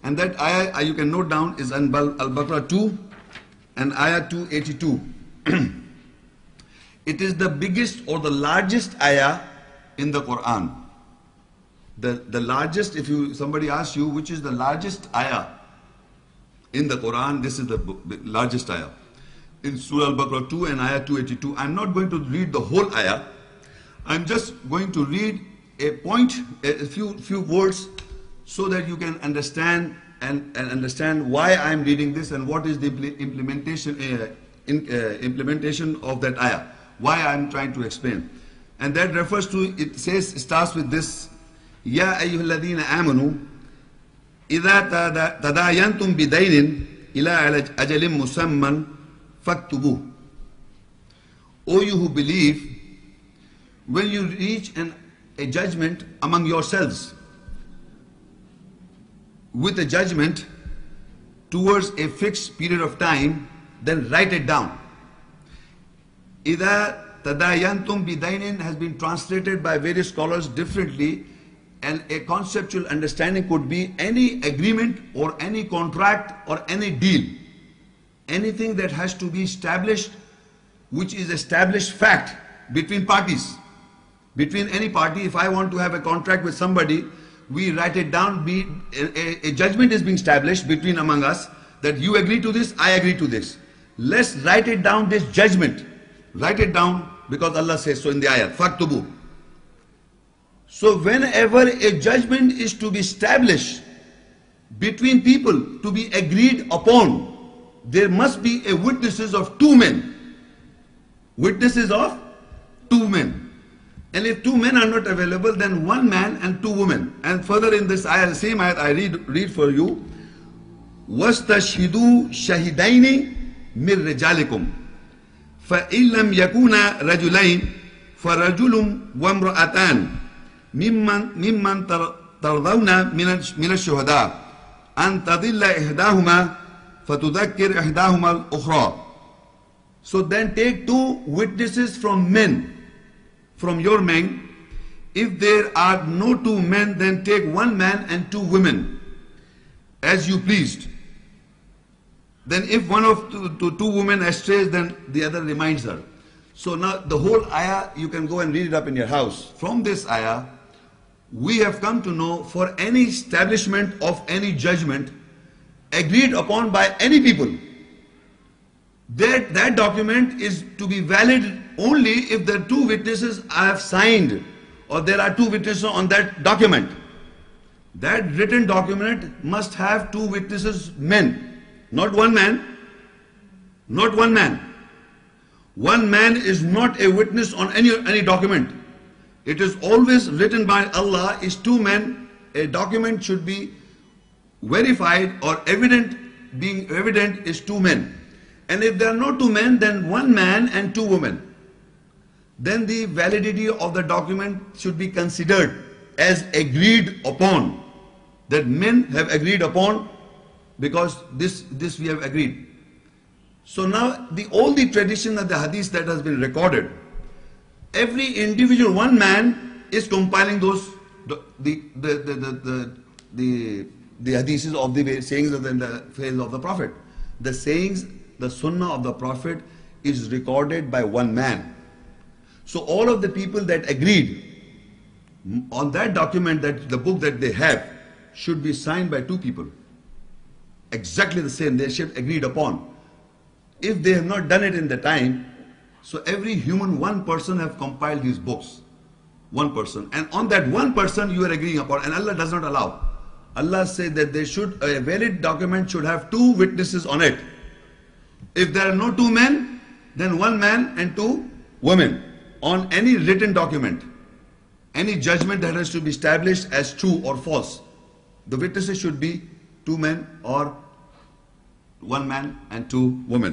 And that ayah you can note down is Al-Baqarah 2 and ayah 282. It is the biggest or the largest ayah in the Quran. The largest, if somebody asks you which is the largest ayah in the Quran, this is the largest ayah. In Surah Al-Baqarah 2 and ayah 282. I'm not going to read the whole ayah. I'm just going to read a point, a few words, so that you can understand and understand why I'm reading this and what is the implementation of that ayah. Why I'm trying to explain. And that refers to, it starts with this, Ya ayyuhalladhina amanu, idha tadayantum bidainin ila ajalim musamman faktubuh. O you who believe, when you reach a judgment among yourselves, with a judgment towards a fixed period of time, then write it down. Idha tadayantum bidainin has been translated by various scholars differently, and a conceptual understanding could be any agreement or any contract or any deal. Anything that has to be established, which is established fact between parties. Between any party, if I want to have a contract with somebody, we write it down, a judgment is being established between among us, that you agree to this, I agree to this. Let's write it down, this judgment. Write it down, because Allah says so in the ayat, faktubu. So whenever a judgment is to be established between people, to be agreed upon, there must be a witnesses of two men. Witnesses of two men. And if two men are not available, then one man and two women. And further in this ayah, the same ayat I read for you. وَاسْتَشْهِدُوا شَهِدَيْنِ مِنْ رِجَالِكُمْ فَإِنْ لَمْ يَكُونَا رَجُلَيْنِ فَرَجُلٌ وَامْرَأَتَانِ مِمَّنْ تَرْضَوْنَ مِنَ الشُّهَدَاءِ أَنْ تَضِلَّ إِحْدَاهُمَا فَتُذَكِّرْ إِحْدَاهُمَا الْأُخْرَى. So then take two witnesses from men, from your men. If there are no two men, then take one man and two women, as you pleased. Then if one of two women astrays, then the other reminds her. So now the whole ayah, you can go and read it up in your house. From this ayah, we have come to know, for any establishment of any judgment agreed upon by any people, that document is to be valid only if the two witnesses have signed, or there are two witnesses on that document. That written document must have two witnesses, men, not one man. Not one man. One man is not a witness on any document. It is always written by Allah, is two men. A document should be verified or evident, being evident is two men. And if there are no two men, then one man and two women. Then the validity of the document should be considered as agreed upon. That men have agreed upon, because this we have agreed. So now all the tradition of the hadith that has been recorded, every individual, one man is compiling those the hadiths of the sayings of the fails of the Prophet. The sayings, the sunnah of the Prophet is recorded by one man. So all of the people that agreed on that document, that the book that they have, should be signed by two people. Exactly the same, they should agreed upon. If they have not done it in the time, so every human, one person have compiled these books. One person. And on that one person you are agreeing upon, and Allah does not allow. Allah said that a valid document should have two witnesses on it. If there are no two men, then one man and two women on any written document. Any judgment that has to be established as true or false, the witnesses should be two men or one man and two women.